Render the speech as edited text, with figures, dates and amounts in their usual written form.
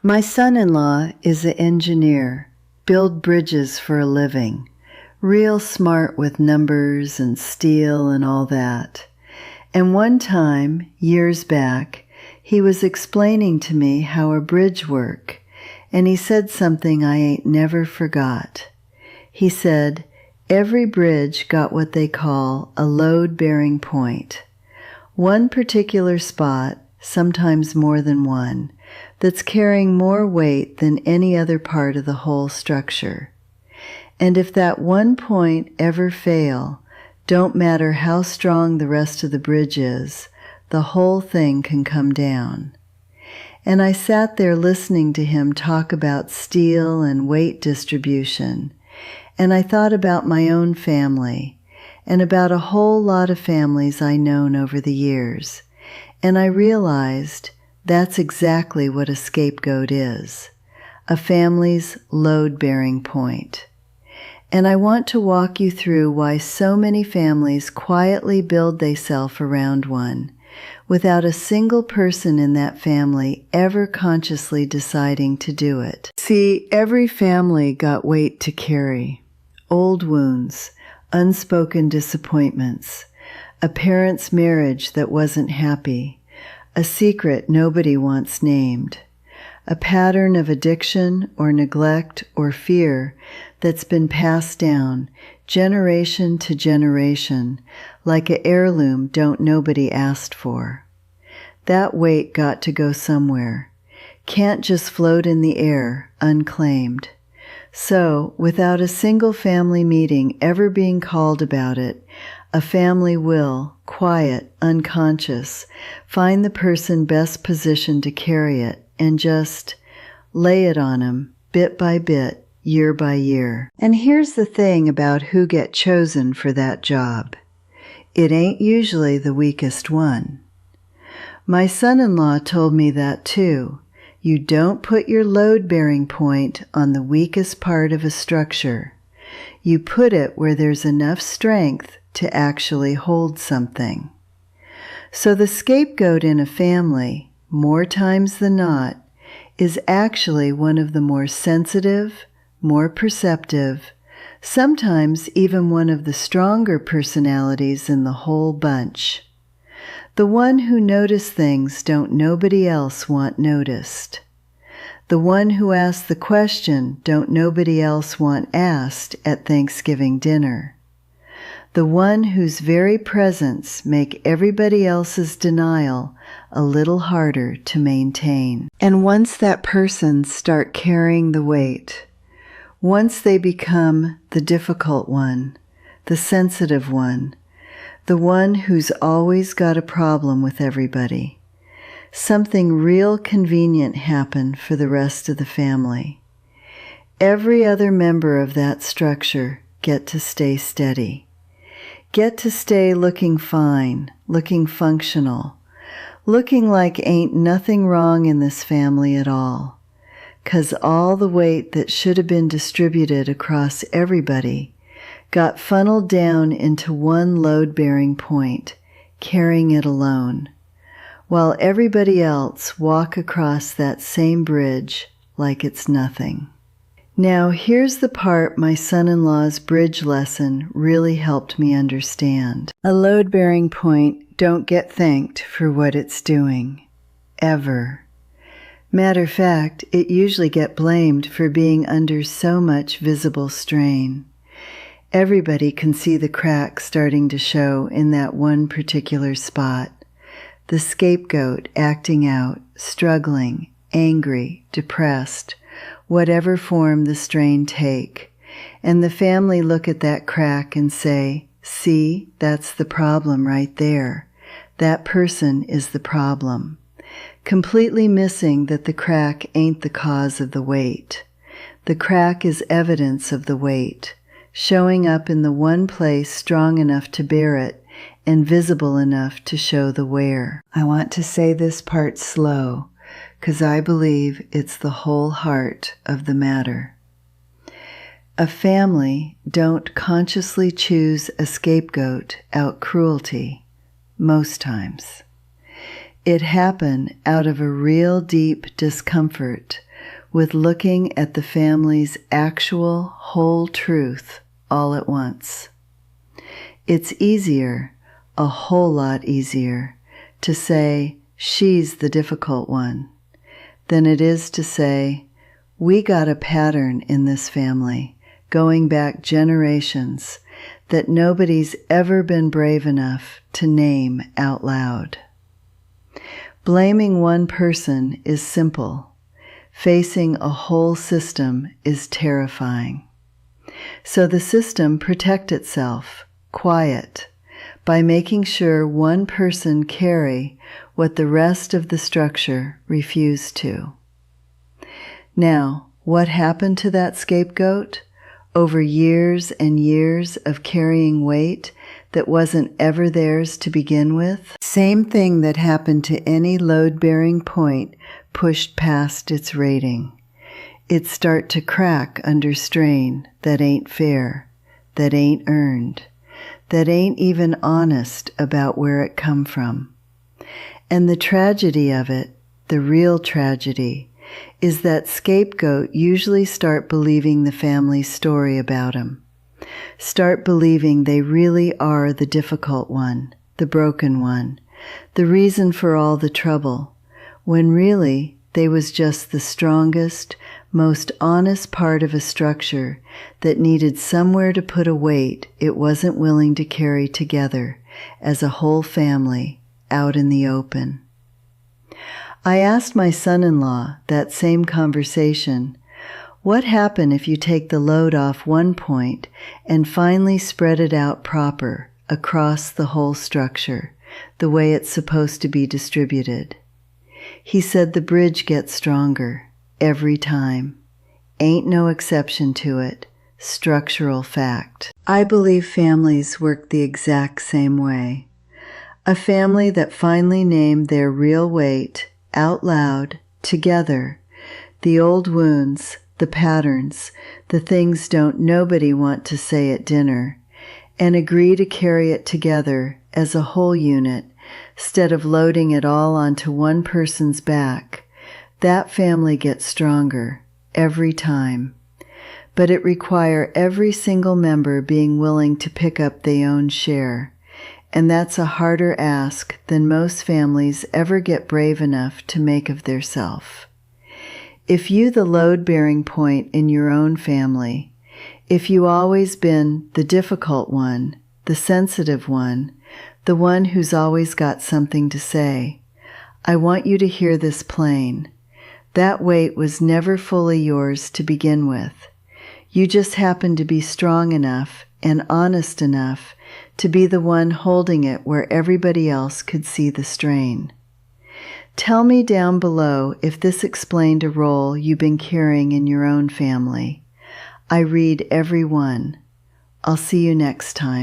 My son-in-law is an engineer, build bridges for a living, real smart with numbers and steel and all that. And one time, years back, he was explaining to me how a bridge worked, and he said something I ain't never forgot. He said, every bridge got what they call a load-bearing point. One particular spot, sometimes more than one, that's carrying more weight than any other part of the whole structure. And if that one point ever fail, don't matter how strong the rest of the bridge is, the whole thing can come down. And I sat there listening to him talk about steel and weight distribution, and I thought about my own family, and about a whole lot of families I known over the years, and I realized that's exactly what a scapegoat is, a family's load-bearing point. And I want to walk you through why so many families quietly build theyself around one, without a single person in that family ever consciously deciding to do it. See, every family got weight to carry. Old wounds, unspoken disappointments, a parent's marriage that wasn't happy, a secret nobody wants named, a pattern of addiction or neglect or fear that's been passed down generation to generation like an heirloom don't nobody asked for. That weight got to go somewhere. Can't just float in the air, unclaimed. So, without a single family meeting ever being called about it, a family will, quiet, unconscious, find the person best positioned to carry it and just lay it on them, bit by bit, year by year. And here's the thing about who get chosen for that job. It ain't usually the weakest one. My son-in-law told me that too. You don't put your load-bearing point on the weakest part of a structure. You put it where there's enough strength to actually hold something. So the scapegoat in a family, more times than not, is actually one of the more sensitive, more perceptive, sometimes even one of the stronger personalities in the whole bunch. The one who noticed things don't nobody else want noticed. The one who asked the question don't nobody else want asked at Thanksgiving dinner. The one whose very presence make everybody else's denial a little harder to maintain. And once that person start carrying the weight, once they become the difficult one, the sensitive one, the one who's always got a problem with everybody, something real convenient happened for the rest of the family. Every other member of that structure get to stay steady, get to stay looking fine, looking functional, looking like ain't nothing wrong in this family at all, 'cause all the weight that should have been distributed across everybody got funneled down into one load-bearing point, carrying it alone, while everybody else walk across that same bridge like it's nothing. Now, here's the part my son-in-law's bridge lesson really helped me understand. A load-bearing point don't get thanked for what it's doing, ever. Matter of fact, it usually get blamed for being under so much visible strain. Everybody can see the crack starting to show in that one particular spot. The scapegoat acting out, struggling, angry, depressed, whatever form the strain take. And the family look at that crack and say, see, that's the problem right there. That person is the problem. Completely missing that the crack ain't the cause of the weight. The crack is evidence of the weight, showing up in the one place strong enough to bear it and visible enough to show the wear. I want to say this part slow, 'cause I believe it's the whole heart of the matter. A family don't consciously choose a scapegoat out cruelty, most times. It happened out of a real deep discomfort with looking at the family's actual whole truth all at once. It's easier, a whole lot easier, to say, she's the difficult one, than it is to say, we got a pattern in this family, going back generations, that nobody's ever been brave enough to name out loud. Blaming one person is simple. Facing a whole system is terrifying. So the system protects itself, quiet, by making sure one person carry what the rest of the structure refused to. Now, what happened to that scapegoat? Over years and years of carrying weight that wasn't ever theirs to begin with? Same thing that happened to any load-bearing point pushed past its rating. It start to crack under strain that ain't fair, that ain't earned, that ain't even honest about where it come from. And the tragedy of it, the real tragedy, is that scapegoat usually start believing the family's story about him. Start believing they really are the difficult one, the broken one, the reason for all the trouble, when really they was just the strongest, most honest part of a structure that needed somewhere to put a weight it wasn't willing to carry together as a whole family out in the open. I asked my son-in-law that same conversation. What happened if you take the load off one point and finally spread it out proper across the whole structure, the way it's supposed to be distributed? He said the bridge gets stronger every time. Ain't no exception to it. Structural fact. I believe families work the exact same way. A family that finally named their real weight out loud, together, the old wounds, the patterns, the things don't nobody want to say at dinner, and agree to carry it together as a whole unit, instead of loading it all onto one person's back, that family gets stronger every time. But it requires every single member being willing to pick up their own share. And that's a harder ask than most families ever get brave enough to make of theirself. If you the load-bearing point in your own family, if you always been the difficult one, the sensitive one, the one who's always got something to say, I want you to hear this plain. That weight was never fully yours to begin with. You just happened to be strong enough and honest enough to be the one holding it where everybody else could see the strain. Tell me down below if this explained a role you've been carrying in your own family. I read every one. I'll see you next time.